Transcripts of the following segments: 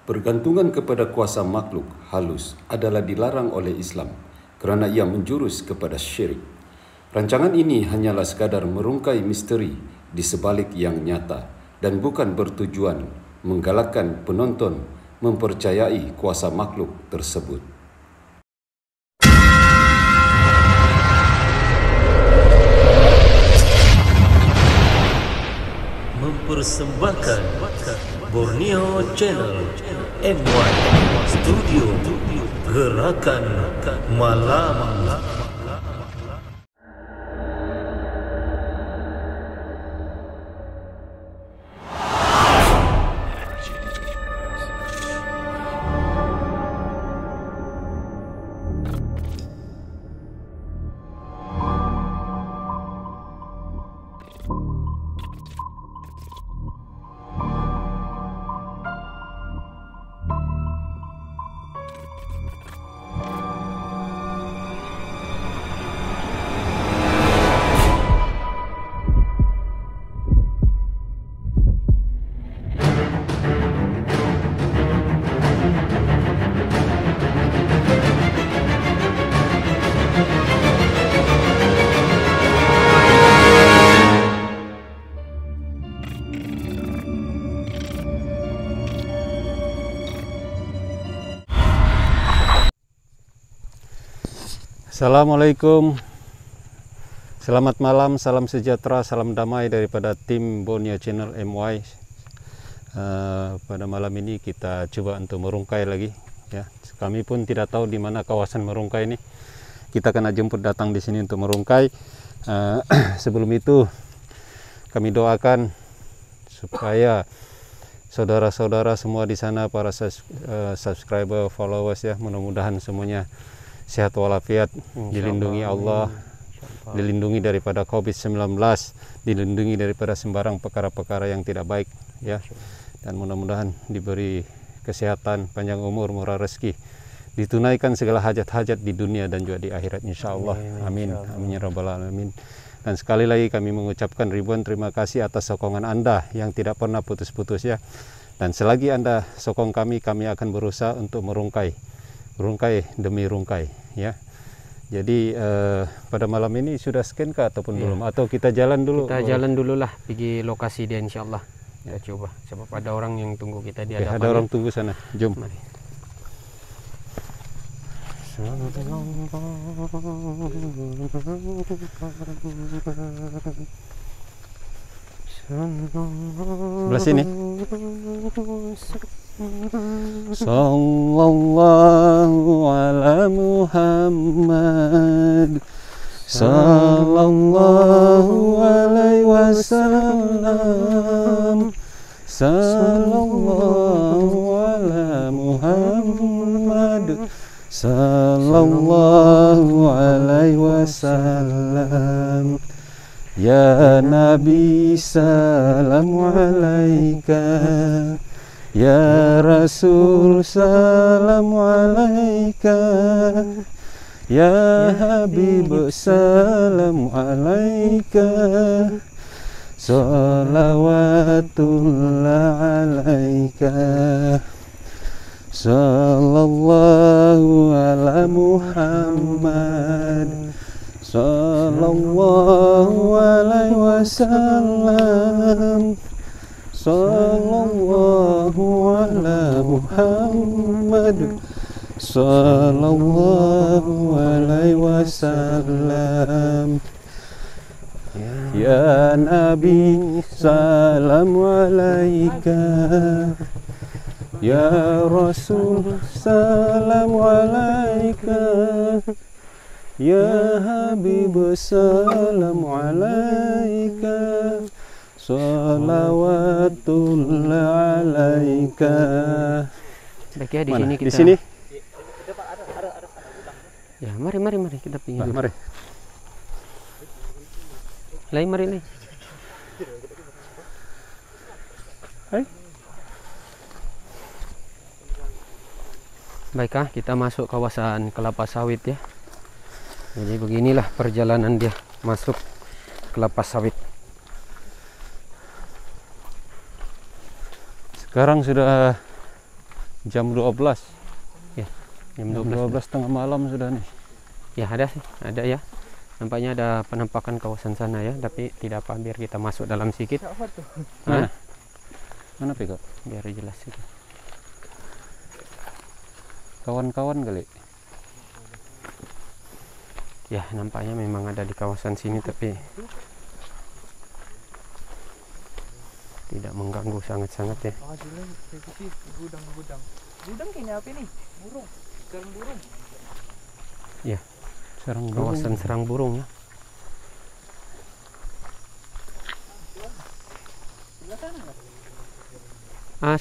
Bergantungan kepada kuasa makhluk halus adalah dilarang oleh Islam kerana ia menjurus kepada syirik. Rancangan ini hanyalah sekadar merungkai misteri di sebalik yang nyata dan bukan bertujuan menggalakkan penonton mempercayai kuasa makhluk tersebut. Mempersembahkan Borneo Channel MY Studio Gerakan Malam. Assalamualaikum, selamat malam, salam sejahtera, salam damai daripada tim Borneo Channel MY. Pada malam ini kita coba untuk merungkai lagi, ya. Kami pun tidak tahu di mana kawasan merungkai ini. Kita kena jemput datang di sini untuk merungkai. Sebelum itu kami doakan supaya saudara-saudara semua di sana, para subscriber, followers, ya, mudah-mudahan semuanya sehat walafiat, dilindungi Allah, dilindungi daripada COVID-19, dilindungi daripada sembarang perkara-perkara yang tidak baik, ya. Dan mudah-mudahan diberi kesehatan, panjang umur, murah rezeki, ditunaikan segala hajat-hajat di dunia dan juga di akhirat, insya Allah. Amin, amin ya rabbal alamin. Dan sekali lagi kami mengucapkan ribuan terima kasih atas sokongan Anda yang tidak pernah putus-putus, ya. Dan selagi Anda sokong kami akan berusaha untuk merungkai demi rungkai, ya. Jadi pada malam ini sudah scan kah ataupun belum, atau kita jalan dulu? Kita jalan dulu lah, pergi lokasi dia, insyaallah. Kita coba, sebab ada orang yang tunggu kita di hadapan. Ada orang tunggu sana, jom. Mari. Belah sini. Sallallahu ala Muhammad, sallallahu alaihi wasallam, sallallahu ala Muhammad, sallallahu alaihi wasallam. Ya Nabi, salam alaika. Ya Rasul, salam alaika. Ya Habib, salam alaika. Salawatullah alaika. Sallallahu ala Muhammad, sallallahu alaihi wasallam, sallallahu ala Muhammad, sallallahu alaihi wasallam. Ya Nabi, salam alaika. Ya Rasul, salam alaika. Ya Habib, salam alaika. Salawatullah alaika. Baik, ya, di sini kita. Di sini? Ya, mari kita pergi dulu. Mari. Mari. Hai. Baiklah, kita masuk kawasan kelapa sawit, ya. Jadi beginilah perjalanan dia masuk kelapa sawit. Sekarang sudah jam 12. Ya, jam Jam 12. 12 tengah malam sudah nih. Ya ada sih, ada ya. Nampaknya ada penampakan kawasan sana ya, tapi tidak apa, biar kita masuk dalam sedikit. Mana? Mana Piko? Biar jelas itu. Kawan-kawan kali. Ya, nampaknya memang ada di kawasan sini, tapi tidak mengganggu sangat-sangat ya. Gudang kayaknya apa nih? Burung. Sarang burung. Ya, Sarang burung. kawasan serang burung ya.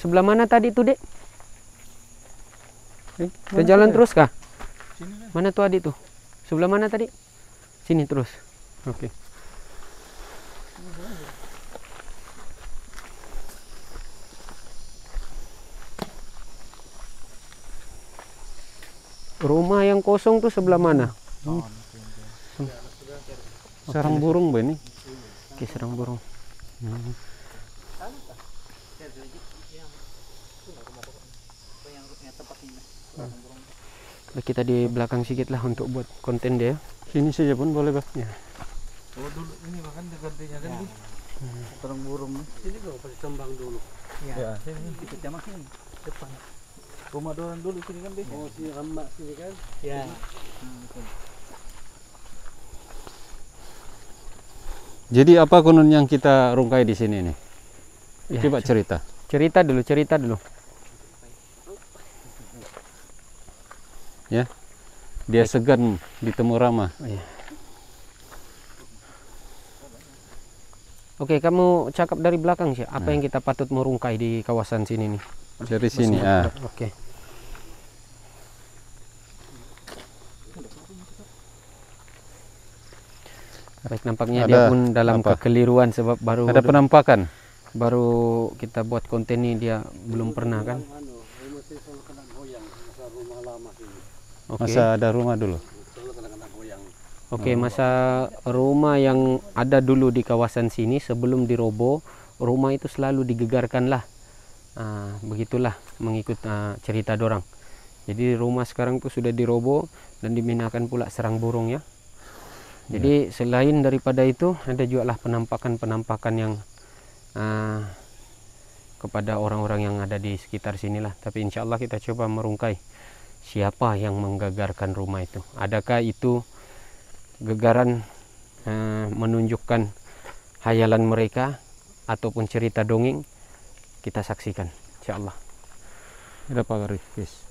Sebelah mana tadi tuh, Dek? Kita jalan terus kah? Mana tuh Adik tuh? Sebelah mana tadi? Sini terus. Oke. Rumah yang kosong tuh sebelah mana? Sarang burung ba ini? Oke, serang burung. Kita di belakang sedikit lah untuk buat konten dia. Sini saja pun boleh, Pak. Ya. Oh dulu ini makan dekatnya kan di sarang burung. Sini kok pasti kembang dulu. Ya, sini kita jamah sini depan. Rumah orang dulu sini kan deh. Oh, si Ramba sini kan? Ya. Jadi apa konon yang kita rungkai di sini nih? Ya, Coba cerita. cerita dulu. Ya. Dia segan ditemu Rama. Oh, ya. Oke, kamu cakap dari belakang sih. Apa yang kita patut merungkai di kawasan sini nih? Dari sini. Ah. Oke. Baik, nampaknya dia Ada pun dalam apa? kekeliruan sebab Ada penampakan. baru kita buat konten ini, dia belum pernah kan? Oke. Masa ada rumah dulu. Oke, masa rumah yang ada dulu di kawasan sini sebelum diroboh, rumah itu selalu digegarkan lah. Begitulah mengikut cerita dorang. Jadi rumah sekarang tuh sudah diroboh dan diminakan pula serang burung ya. Jadi selain daripada itu ada juga lah penampakan yang kepada orang-orang yang ada di sekitar sinilah. Tapi insya Allah kita coba merungkai siapa yang menggegarkan rumah itu. Adakah itu gegaran menunjukkan hayalan mereka ataupun cerita dongeng? Kita saksikan insya Allah. Ada Pak Rifis.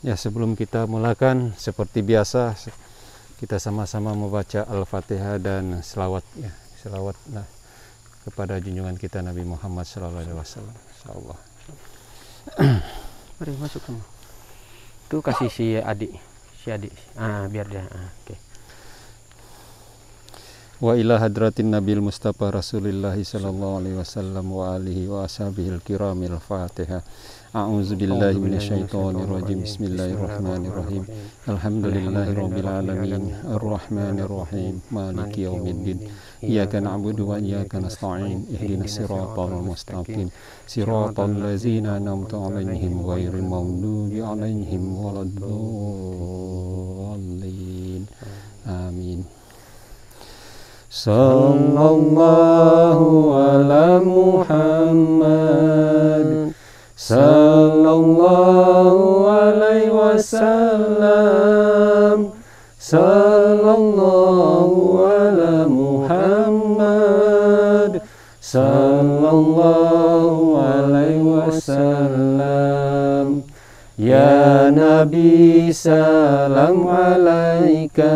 Ya, sebelum kita mulakan seperti biasa kita sama-sama membaca Al-Fatihah dan selawat ya, selawat kepada junjungan kita Nabi Muhammad SAW. Insyaallah. Mari masuk kamu. Tuh kasih si adik. Biar dia. Oke. Wa ila hadratin Nabil Mustafa Rasulillah sallallahu alaihi wasallam wa alihi wa ashabihil kiramil Fatihah. A'udzu billahi minasyaitonir rajim. Bismillahirrahmanirrahim. Alhamdulillahirabbil alamin. Arrahmanir rahim. Maliki yaumiddin. Iyyaka na'budu wa iyyaka nasta'in. Ihdinas siratal mustaqim. Siratal ladzina an'amta 'alaihim ghairil maghdubi 'alaihim waladdallin. Amin. Sallallahu ala Muhammad, sallallahu alaihi wasallam, sallallahu ala Muhammad, sallallahu alaihi wasallam. Ya Nabi salam alaika,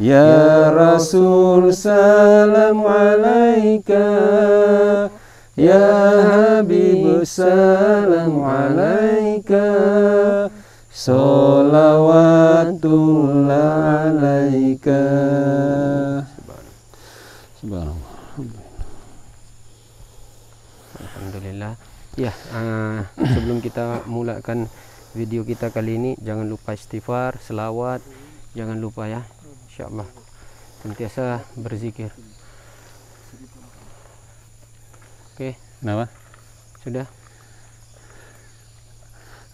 ya Rasul salam alaika, ya Habib salam alaika, salawatullah alaika. Subhanallah. Alhamdulillah. Ya, sebelum kita mulakan video kita kali ini, jangan lupa istighfar, selawat, jangan lupa ya. Insyaallah sentiasa berzikir. Oke, Kenapa? sudah.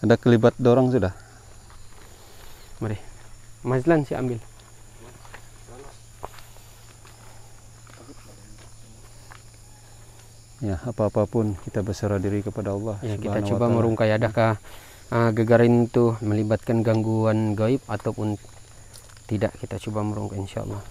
Ada kelibat dorong sudah. Mari. Mazlan sih ambil. Ya, apa-apapun kita berserah diri kepada Allah. Ya, kita Subhanahu wa coba ta'ala. merungkai adakah gegaran itu melibatkan gangguan gaib ataupun tidak. Kita coba merungkai insyaallah.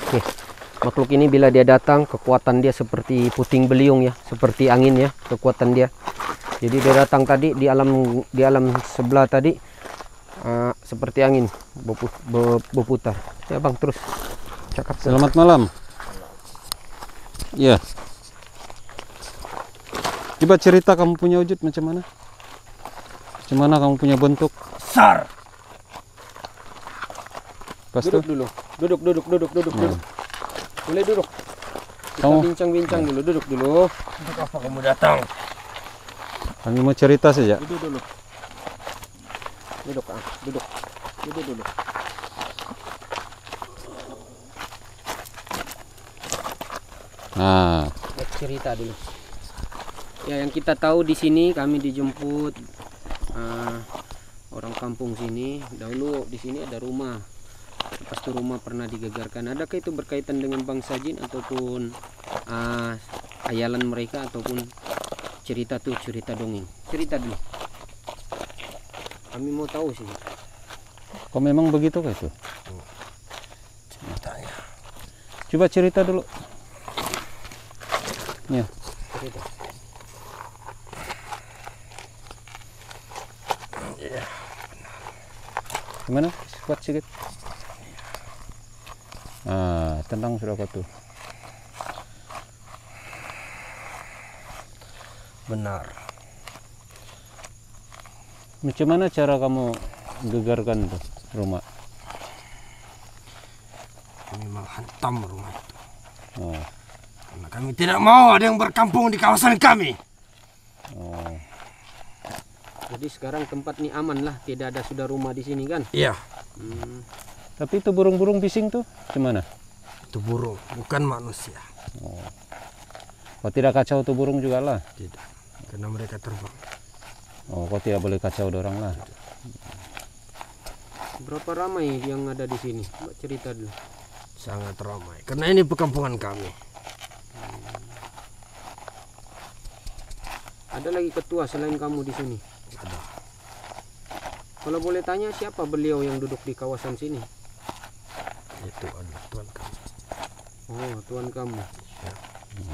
Oke, makhluk ini bila dia datang, kekuatan dia seperti puting beliung ya, seperti angin ya, kekuatan dia. Jadi dia datang tadi di alam sebelah tadi seperti angin berputar. Ya bang, terus cakap. Selamat malam. Ya. Coba cerita kamu punya wujud macam mana? Macam mana kamu punya bentuk? Besar. Pas Duduk tuh? dulu, duduk. Boleh duduk. Kita Kamu- bincang-bincang dulu, duduk dulu. Untuk apa kamu datang? Kami mau cerita saja. Duduk dulu. Duduk, duduk. Duduk dulu. Nah, Cerita dulu. Ya, yang kita tahu di sini kami dijemput orang kampung sini. Dahulu di sini ada rumah. Lepas itu rumah pernah digegarkan. Adakah itu berkaitan dengan bangsa jin ataupun hayalan mereka ataupun cerita tuh cerita dongeng? Cerita dulu. Kami mau tahu sih. kok memang begitu kah itu? Ceritanya. Coba cerita dulu. Ya. Cerita. Gimana? Kuat sedikit. Ah, tenang sudah kau tuh. Benar. Macam mana cara kamu gegarkan tuh rumah? Kami menghantam rumah itu. Oh, Karena kami tidak mau ada yang berkampung di kawasan kami. oh. Jadi sekarang tempat ini aman lah, tidak ada sudah rumah di sini kan? Iya. Tapi itu burung-burung bising tuh gimana? Itu burung, bukan manusia. Kau tidak kacau tuh burung juga lah. Tidak. Karena mereka terbang. Oh, kau tidak boleh kacau dorang lah. Berapa ramai yang ada di sini? Mbak cerita dulu. Sangat ramai. Karena ini perkampungan kami. Ada lagi ketua selain kamu di sini? Ada. Kalau boleh tanya, siapa beliau yang duduk di kawasan sini? Itu adalah Tuhan kami. Oh, tuan kamu.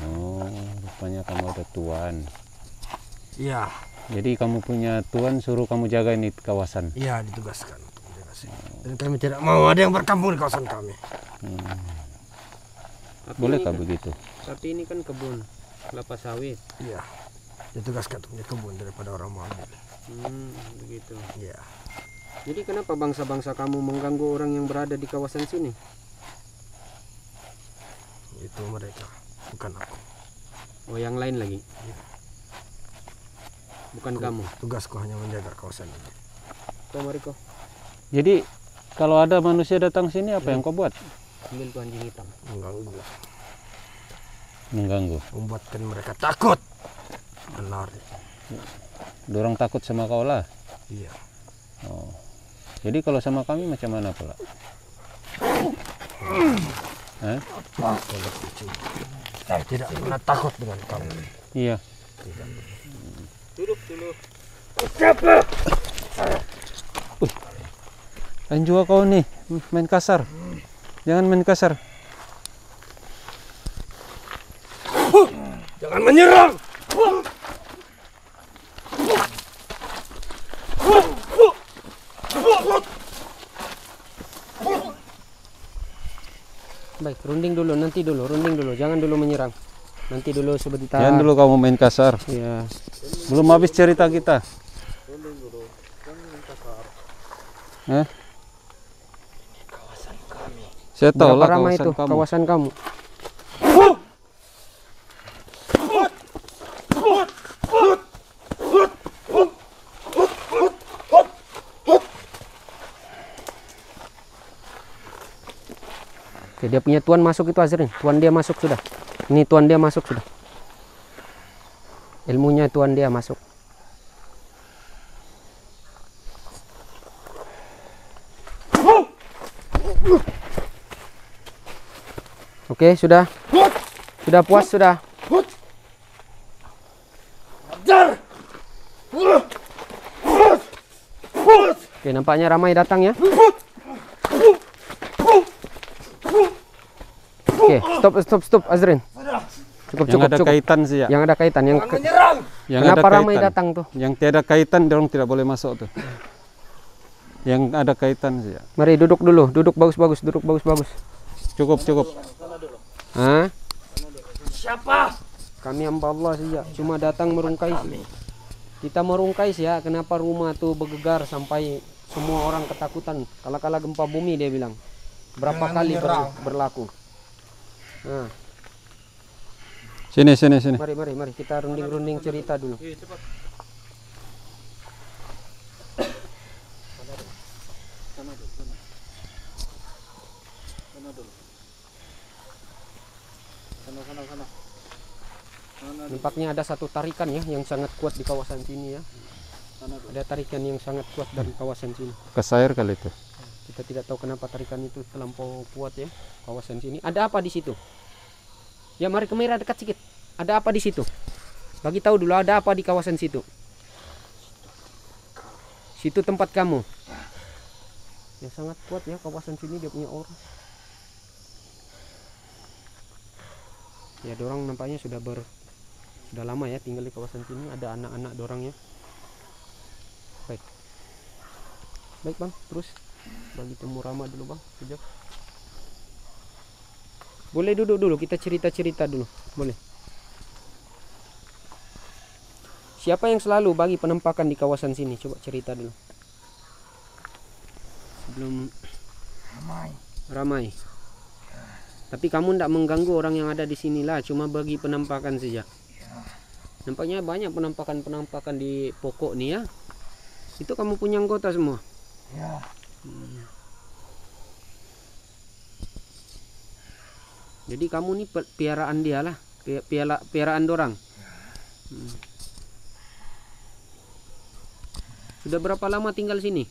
Oh, rupanya kamu ada tuan. Iya. Jadi kamu punya tuan suruh kamu jaga ini kawasan. Iya, ditugaskan untuk menjaga sini. Dan kami tidak mau ada yang berkampung di kawasan kami. Tapi Boleh ini kah kan- begitu? Tapi ini kan kebun kelapa sawit. Iya. Ditugaskan untuk punya kebun daripada orang mau ambil. Begitu. Iya. Jadi kenapa bangsa-bangsa kamu mengganggu orang yang berada di kawasan sini? Itu mereka, bukan aku. Oh, yang lain lagi? Bukan kamu. Tugasku hanya menjaga kawasan ini. Kau mari kau. Jadi kalau ada manusia datang sini apa yang kau buat? Ambil tuh anjing hitam. Mengganggu. Mengganggu. Membuatkan mereka takut. Dan lari. Dorang takut sama kau lah. Iya. Oh. Jadi kalau sama kami macam mana pula? Hah? Kalau kucing. Saya tidak pernah takut dengan kamu. Iya. Duduk dulu. Lain juga kau nih main kasar. Jangan main kasar. Jangan menyerang. Baik, runding dulu, nanti dulu, runding dulu, jangan dulu menyerang. Nanti dulu sebentar. Jangan dulu kamu main kasar. Ya. Belum habis cerita kita. Kawasan kami. Saya tahu Berapa lah ramai kawasan itu kamu. kawasan kamu? Oke, dia punya tuan masuk itu Azrin. Tuan dia masuk sudah. Ini tuan dia masuk sudah. Ilmunya tuan dia masuk. Oke, sudah. Sudah puas sudah. Oke, nampaknya ramai datang ya. Oke, stop Azrin. Yang ada kaitan sih ya. Yang ada kaitan yang Yang kenapa ada ramai kaitan. datang tuh? Yang tiada kaitan dorong tidak boleh masuk tuh. Yang ada kaitan sih ya. Mari duduk dulu, duduk bagus-bagus, duduk bagus-bagus. Cukup. Hah? Siapa? Kami hamba Allah saja, cuma datang merungkai sih. Kita merungkai sih ya, kenapa rumah tuh bergegar sampai semua orang ketakutan. Kala-kala gempa bumi dia bilang. Berapa kali berlaku. Nah, Sini. mari kita runding cerita dulu. Nampaknya ada satu tarikan ya yang sangat kuat di kawasan sini ya. Ada tarikan yang sangat kuat dari kawasan sini. Kesair kali itu. Kita tidak tahu kenapa tarikan itu terlampau kuat ya kawasan sini. Ada apa di situ? Ya mari kamera dekat sedikit. Ada apa di situ? Bagi tahu dulu ada apa di kawasan situ. Situ tempat kamu. Ya sangat kuat ya kawasan sini dia punya aura. Ya dorang nampaknya sudah lama ya tinggal di kawasan sini. Ada anak-anak dorang ya. Baik bang, terus bagi temu Rama dulu bang, sekejap. Boleh duduk dulu, kita cerita-cerita dulu, boleh. Siapa yang selalu bagi penampakan di kawasan sini? Coba cerita dulu. Sebelum ramai. Tapi kamu tidak mengganggu orang yang ada di sini lah, cuma bagi penampakan saja. Nampaknya banyak penampakan di pokok nih ya. Itu kamu punya anggota semua? Ya. Jadi kamu nih piaraan dia lah, piaraan dorang. Sudah berapa lama tinggal sini?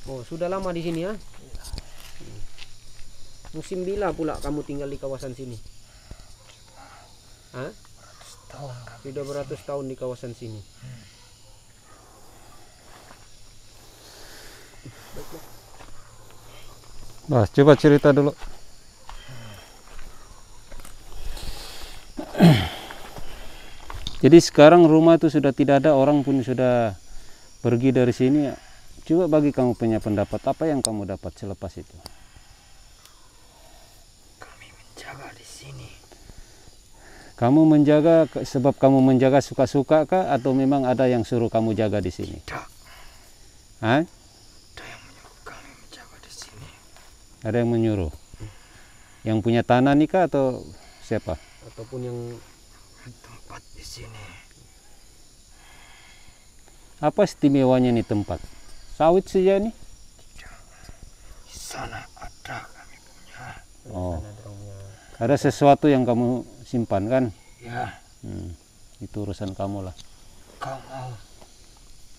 Oh, sudah lama di sini ya? Musim bila pula kamu tinggal di kawasan sini? Hah? Sudah beratus tahun di kawasan sini. Bah, coba cerita dulu. Jadi sekarang rumah itu sudah tidak ada, orang pun sudah pergi dari sini. Coba bagi kamu punya pendapat, apa yang kamu dapat selepas itu? Kami menjaga di sini. Kamu menjaga sebab kamu menjaga suka-suka kah, atau memang ada yang suruh kamu jaga di sini? Tidak. Hah? Ada yang menyuruh kami menjaga di sini. Ada yang menyuruh? Yang punya tanah nih kah atau siapa? Ataupun yang Tempat di sini. Apa istimewanya nih tempat? Sawit saja nih? Di sana ada kami punya. Oh, ada sesuatu yang kamu simpan kan? Ya. Itu urusan kamu lah. Kau mau?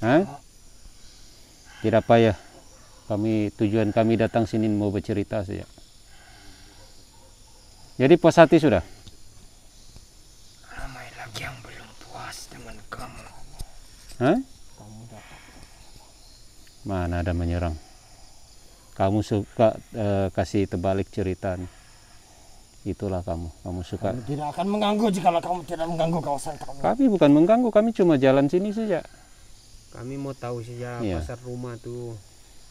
Hah? Tidak payah. Tujuan kami datang sini mau bercerita saja. Jadi puas hati sudah? Ramai lagi yang belum puas dengan kamu. Hah? Mana ada menyerang? Kamu suka kasih terbalik cerita nih. Itulah kamu suka. Kami tidak akan mengganggu jika kamu tidak mengganggu kawasan kami. Kami bukan mengganggu, kami cuma jalan sini saja. Kami mau tahu saja Iya. pasar rumah tuh.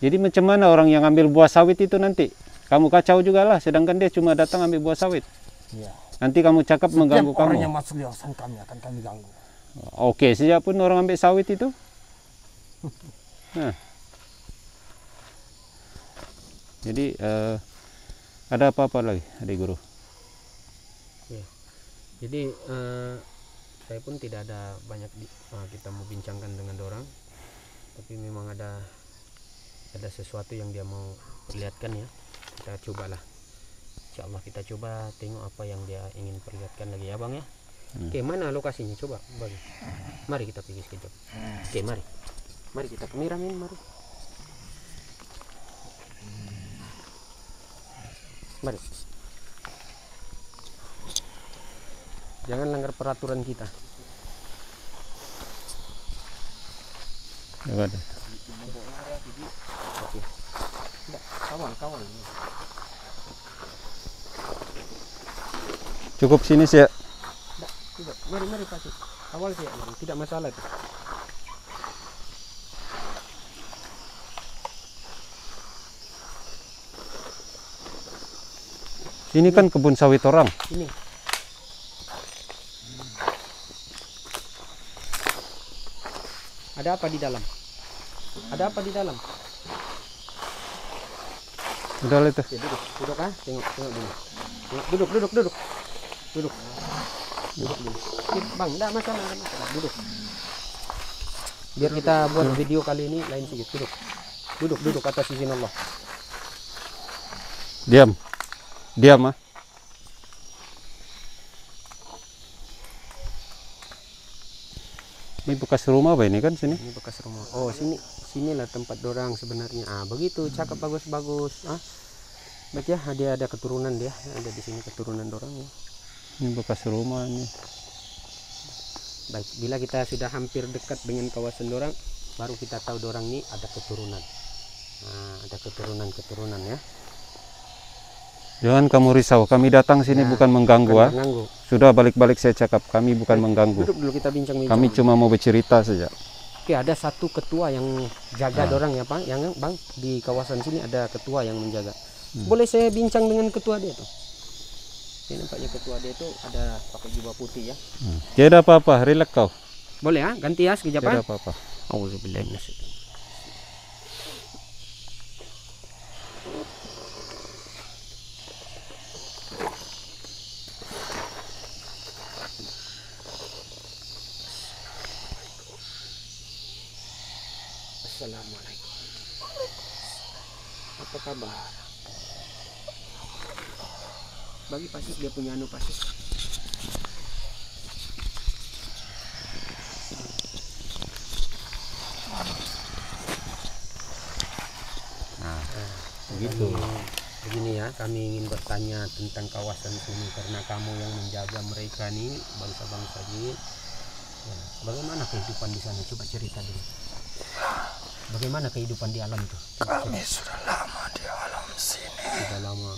Jadi macam mana orang yang ambil buah sawit itu nanti? Kamu kacau juga lah, sedangkan dia cuma datang ambil buah sawit. Iya. Nanti kamu cakap mengganggu Setiap orang kamu. yang masuk di kawasan kami akan kami ganggu. Oke, sejak pun orang ambil sawit itu. Nah. Jadi ada apa-apa lagi, adik guru? Ya. Jadi saya pun tidak ada banyak kita mau bincangkan dengan dorang, tapi memang ada sesuatu yang dia mau perlihatkan ya. Kita cobalah. Insya Allah kita coba tengok apa yang dia ingin perlihatkan lagi ya bang ya. Oke, mana lokasinya coba bagi. Mari kita pergi sekejap. Oke, mari kita kameramen mari. Mari. Jangan langgar peraturan kita. Ya, ada. Oke. Kawan. Cukup sini sih ya. Tidak. Mari kasih. Awal sih, tidak masalah tuh. Ini kan kebun sawit orang. Ini. Ada apa di dalam? Udah lah itu. Ya, duduk ah, tengok dulu. Duduk. Duduk dulu. Bang, enggak masalah, duduk. Biar kita buat video kali ini lain sedikit. Duduk atas izin Allah. Diam ah. Ini bekas rumah apa ini kan sini? Ini bekas rumah. Oh, sinilah tempat dorang sebenarnya. Begitu, cakep bagus. Baik ya, dia ada keturunan dia. Ada di sini keturunan dorang ya. Ini bekas rumah ini. Baik, bila kita sudah hampir dekat dengan kawasan dorang, baru kita tahu dorang ini ada keturunan. Ada keturunan ya. Jangan kamu risau, kami datang sini bukan mengganggu ah. Sudah balik-balik saya cakap, kami bukan mengganggu. Duduk dulu kita bincang. Kami cuma mau bercerita saja. Oke, ada satu ketua yang jaga dorang ya Pak, yang Bang di kawasan sini ada ketua yang menjaga. Boleh saya bincang dengan ketua dia tuh? Ini nampaknya ketua dia itu ada pakai jubah putih ya. Tidak apa-apa, relax kau. Boleh ya, ganti ya sekejap Tidak apa-apa. Auzubillahi minasyaitonir. Assalamualaikum. Apa kabar? Bagi pasir dia punya pasir. Begitu. Begini ya, kami ingin bertanya tentang kawasan sini karena kamu yang menjaga mereka nih, bangsa-bangsa ini. Ya, bagaimana kehidupan di sana? Coba cerita dulu. Bagaimana kehidupan di alam itu? Kami sudah lama di alam sini. Sudah lama.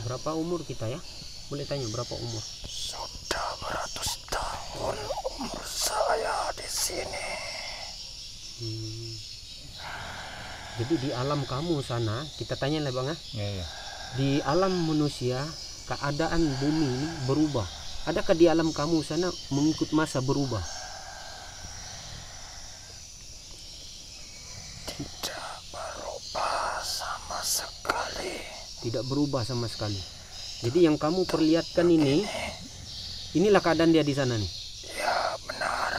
Berapa umur kita ya? Boleh tanya berapa umur? Sudah beratus tahun umur saya di sini. Jadi di alam kamu sana, kita tanya lah Bang ya. Iya. Di alam manusia, keadaan bumi ini berubah. Adakah di alam kamu sana mengikut masa berubah? Tidak berubah sama sekali. Tidak berubah sama sekali. Jadi yang kamu perlihatkan ini, inilah keadaan dia di sana nih. Ya benar.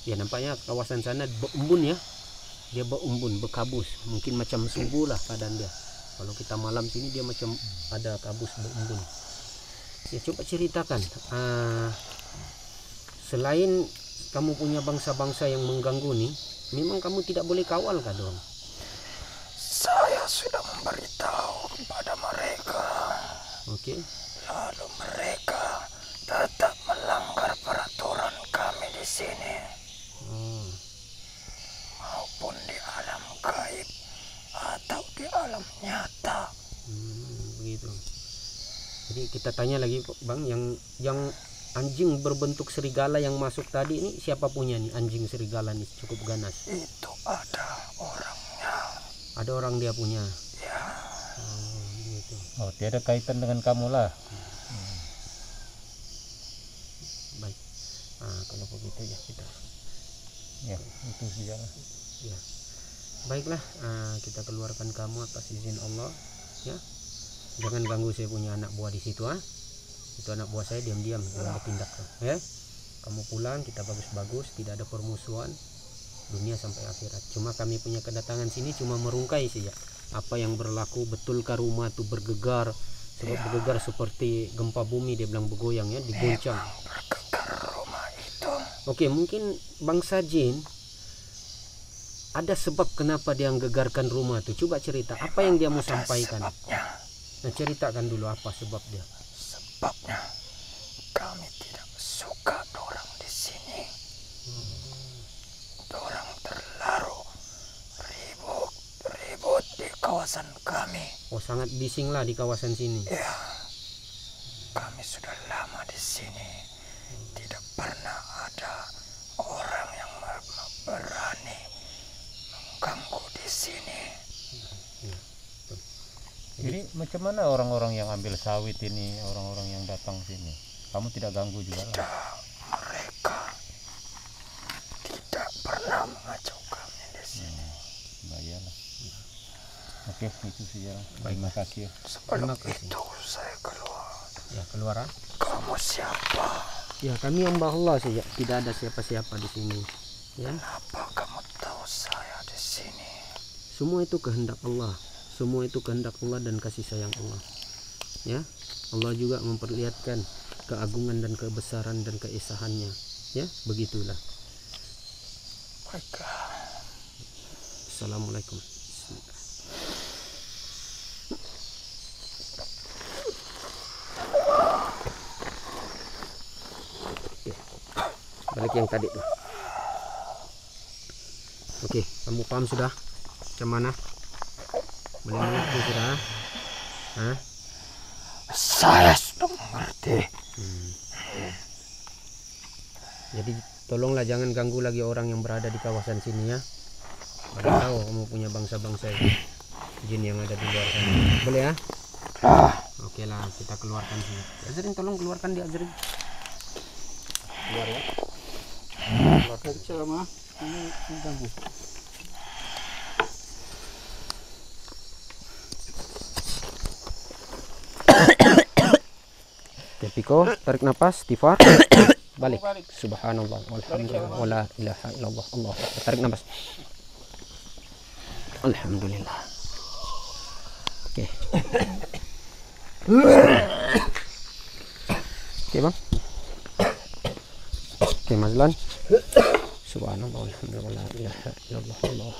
Ya nampaknya kawasan sana berumbun ya. Dia berumbun, berkabus. Mungkin macam subuh lah keadaan dia. Kalau kita malam sini dia macam ada kabus berumbun. Ya coba ceritakan. Selain kamu punya bangsa-bangsa yang mengganggu nih, memang kamu tidak boleh kawal kah dong? Saya sudah memberitahu kepada mereka. Oke. Lalu mereka tetap melanggar peraturan kami di sini. Maupun di alam Jadi kita tanya lagi Bang, yang anjing berbentuk serigala yang masuk tadi ini siapa punya nih anjing serigala nih cukup ganas? Itu ada orangnya. Ada orang dia punya. Ya. Gitu. Oh, tiada kaitan dengan kamu lah. Baik. Kalau begitu ya kita. Ya, itu saja. Ya. Baiklah, kita keluarkan kamu atas izin Allah, ya. Jangan ganggu saya punya anak buah di situ, Itu anak buah saya diam-diam, jangan bertindak, ya. Kamu pulang, kita bagus-bagus, tidak ada permusuhan dunia sampai akhirat. Cuma kami punya kedatangan sini cuma merungkai saja. Apa yang berlaku, betulkah rumah itu bergegar? Sebab bergegar seperti gempa bumi, dia bilang bergoyang ya, digoncang. Bergegar rumah itu. Oke, mungkin bangsa jin ada sebab kenapa dia menggegarkan rumah itu. Coba cerita apa yang dia mau sampaikan. Sebabnya. Nah, ceritakan dulu apa sebab dia. Sebabnya kami tidak suka dorang di sini. Dorang terlalu ribut di kawasan kami. Oh, sangat bising lah di kawasan sini. Ya, kami sudah lama di sini. Tidak pernah ada orang yang berani mengganggu di sini. Jadi macam mana orang-orang yang ambil sawit ini, orang-orang yang datang sini? Kamu tidak ganggu juga lah? Tidak, mereka tidak pernah mengajak kami di sini. Baiklah. Oke, itu saja. Terima kasih. Sebelum itu saya keluar. Ya, keluar. Kamu siapa? Ya, kami hamba Allah saja. Tidak ada siapa-siapa di sini. Ya. Kenapa kamu tahu saya di sini? Semua itu kehendak Allah. Semua itu kehendak Allah dan kasih sayang Allah. Ya. Allah juga memperlihatkan keagungan dan kebesaran dan keesahannya. Ya, begitulah. Baiklah. Assalamualaikum. Balik yang tadi tuh. Oke, kamu paham sudah? Macam mana? Boleh mengerti sudah? Hah? Saya sudah mengerti. Jadi tolonglah jangan ganggu lagi orang yang berada di kawasan sini ya. Pada tahu kamu punya bangsa-bangsa jin yang ada di luar sana. Boleh ya? Oke lah, kita keluarkan sini. Azrin, tolong keluarkan dia, Azrin. Keluar ya. Keluarkan sama. Ini ganggu. Oke, Piko, tarik nafas, Tifar. Balik. Subhanallah, walhamdulillah, wala ilaha illallah, Allah. Tarik nafas. Alhamdulillah. Oke. Oke, Bang. Oke, Mas Lan. Subhanallah, walhamdulillah, wala ilaha illallah, Allah.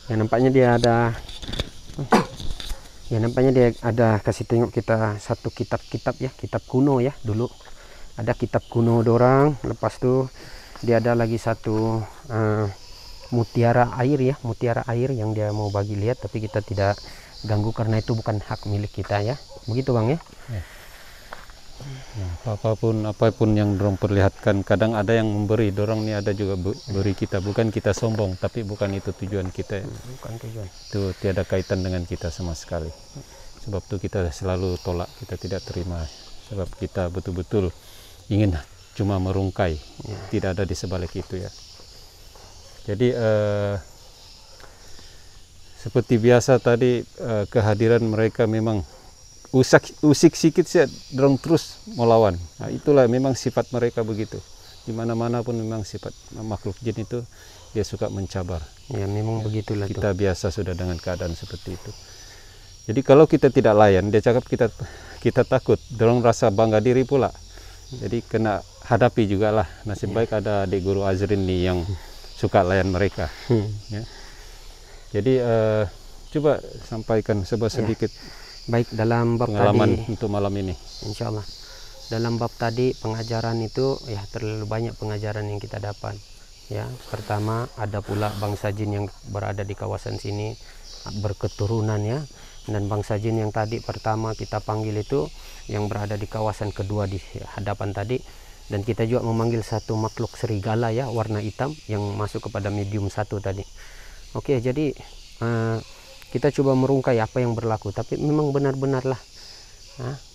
Ya, nampaknya dia ada kasih tengok kita satu kitab ya, kitab kuno ya. Dulu ada kitab kuno dorang, lepas tu dia ada lagi satu mutiara air ya, mutiara air yang dia mau bagi lihat, tapi kita tidak ganggu karena itu bukan hak milik kita ya. Begitu Bang ya. Nah, apapun yang dorong perlihatkan, kadang ada yang memberi, dorong ini ada juga beri kita, bukan kita sombong, tapi bukan itu tujuan kita ya. Bukan tujuan. Itu tiada kaitan dengan kita sama sekali. Sebab itu kita selalu tolak, kita tidak terima. Sebab kita betul-betul ingin cuma merungkai, tidak ada di sebalik itu ya. Jadi seperti biasa tadi kehadiran mereka memang usik sikit saja dorong terus melawan. Nah, itulah memang sifat mereka begitu. Di mana-mana pun memang sifat makhluk jin itu dia suka mencabar. Ya memang begitulah. Kita biasa sudah dengan keadaan seperti itu. Jadi kalau kita tidak layan, dia cakap kita takut, dorong rasa bangga diri pula. Jadi kena hadapi juga lah. Nasib baik ada adik guru Azrin nih yang suka layan mereka. Ya. Jadi coba sampaikan sedikit. Baik, dalam bab pengalaman tadi untuk malam ini. Insya Allah. Dalam bab tadi pengajaran itu ya terlalu banyak pengajaran yang kita dapat. Ya, pertama ada pula bangsa jin yang berada di kawasan sini berketurunan ya. Dan bangsa jin yang tadi pertama kita panggil itu yang berada di kawasan kedua di hadapan tadi. Dan kita juga memanggil satu makhluk serigala ya, warna hitam yang masuk kepada medium 1 tadi. Oke, jadi kita coba merungkai apa yang berlaku, tapi memang benar-benarlah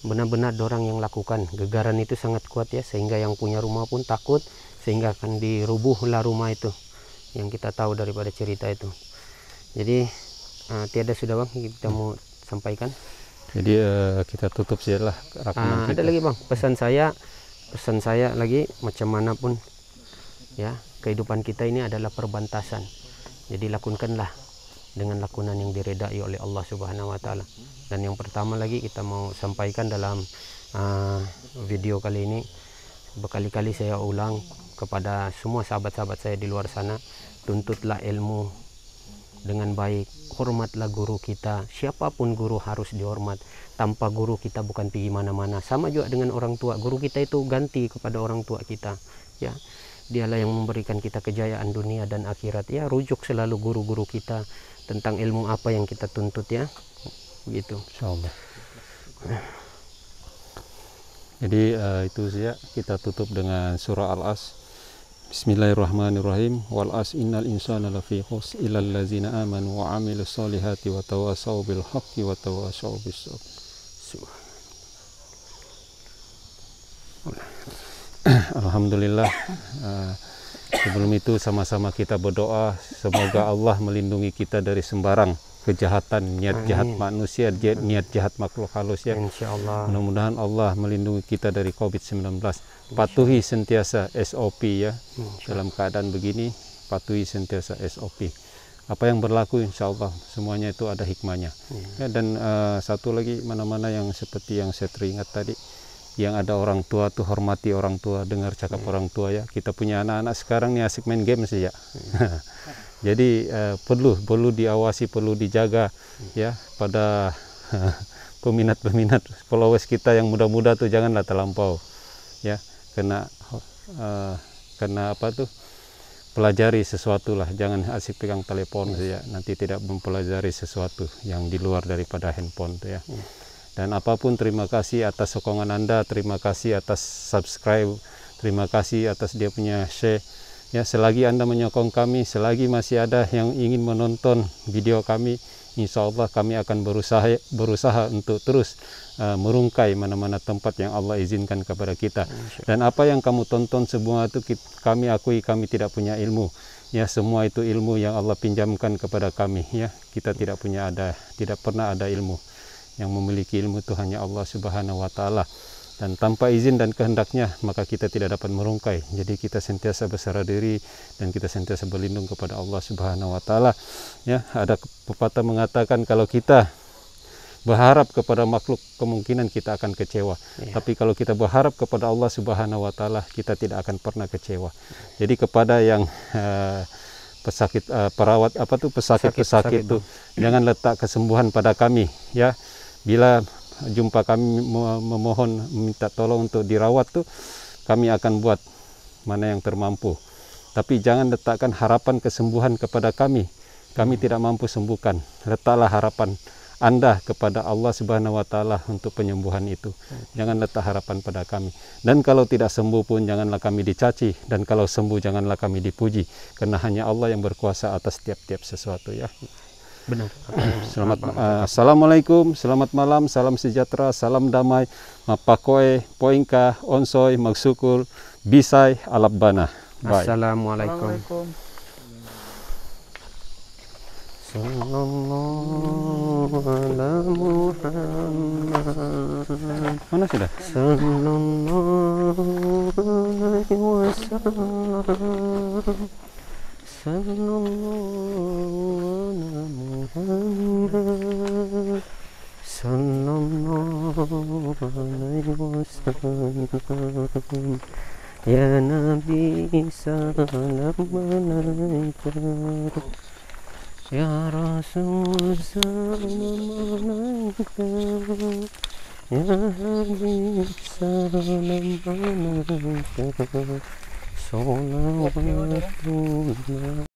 benar-benar dorang yang lakukan. Gegaran itu sangat kuat ya, sehingga yang punya rumah pun takut, sehingga akan dirubuhlah rumah itu, yang kita tahu daripada cerita itu. Jadi tiada sudah bang kita mau sampaikan. Jadi kita tutup sajalah rakaman kita. Ada lagi bang, pesan saya lagi, macam manapun ya, kehidupan kita ini adalah perbantasan. Jadi lakukanlah dengan lakonan yang diredai oleh Allah Subhanahu wa taala. Dan yang pertama lagi kita mau sampaikan dalam video kali ini, berkali-kali saya ulang kepada semua sahabat-sahabat saya di luar sana, tuntutlah ilmu dengan baik, hormatlah guru kita. Siapapun guru harus dihormat. Tanpa guru kita bukan pergi mana-mana. Sama juga dengan orang tua, guru kita itu ganti kepada orang tua kita ya. Dialah yang memberikan kita kejayaan dunia dan akhirat ya. Rujuk selalu guru-guru kita tentang ilmu apa yang kita tuntut ya, begitu insyaallah. Jadi itu saja, kita tutup dengan surah Al-As. Bismillahirrahmanirrahim. Wal as innal insana lafi khusr illal ladzina amanu wa amilus solihati wa tawasaw bil haqqi wa tawasaw bis sabr. Alhamdulillah. Sebelum itu sama-sama kita berdoa semoga Allah melindungi kita dari sembarang kejahatan, niat jahat manusia, niat jahat makhluk halus ya. Insyaallah. Mudah-mudahan Allah melindungi kita dari COVID-19. Patuhi sentiasa SOP ya. Dalam keadaan begini, patuhi sentiasa SOP. Apa yang berlaku insyaallah semuanya itu ada hikmahnya. Ya, dan satu lagi, mana-mana yang seperti yang saya teringat tadi, yang ada orang tua tuh hormati orang tua, dengar cakap orang tua ya. Kita punya anak-anak sekarang nih asik main game saja. Jadi perlu diawasi, perlu dijaga ya pada peminat-peminat followers kita yang muda-muda tuh janganlah terlampau ya, karena apa tuh, pelajari sesuatu lah, jangan asik pegang telepon saja, nanti tidak mempelajari sesuatu yang di luar daripada handphone tuh ya. Dan apapun, terima kasih atas sokongan Anda, terima kasih atas subscribe, terima kasih atas dia punya share. Ya, selagi Anda menyokong kami, selagi masih ada yang ingin menonton video kami, insya Allah kami akan berusaha untuk terus merungkai mana-mana tempat yang Allah izinkan kepada kita. Dan apa yang kamu tonton semua itu kami akui kami tidak punya ilmu. Ya, semua itu ilmu yang Allah pinjamkan kepada kami. Ya, kita tidak pernah ada ilmu. Yang memiliki ilmu itu hanya Allah Subhanahu wa taala. Dan tanpa izin dan kehendaknya maka kita tidak dapat merungkai. Jadi kita sentiasa berserah diri dan kita sentiasa berlindung kepada Allah Subhanahu wa taala. Ya, ada pepatah mengatakan kalau kita berharap kepada makhluk kemungkinan kita akan kecewa. Ya. Tapi kalau kita berharap kepada Allah Subhanahu wa taala kita tidak akan pernah kecewa. Jadi kepada yang pesakit perawat pesakit itu jangan letak kesembuhan pada kami ya. Bila jumpa kami memohon minta tolong untuk dirawat tuh kami akan buat mana yang termampu, tapi jangan letakkan harapan kesembuhan kepada kami tidak mampu sembuhkan. Letaklah harapan Anda kepada Allah Subhanahu wa taala untuk penyembuhan itu. Jangan letak harapan pada kami. Dan kalau tidak sembuh pun janganlah kami dicaci, dan kalau sembuh janganlah kami dipuji, karena hanya Allah yang berkuasa atas tiap-tiap sesuatu ya. Benar. Assalamualaikum, selamat malam, salam sejahtera, salam damai, mapakoe, poinka, onsoy, magsyukur, bisay, alabbana. Bye. Assalamualaikum. Sallallahu ala Muhammad. Mana sudah? Sallallahu alaihi wasallam. Sallallahu ala Muhammad. Sallallahu alaihi wasallam. Ya Nabi salam alaika. Ya Rasul salam alaika. Ya Habib salam alaika. Sholawatullah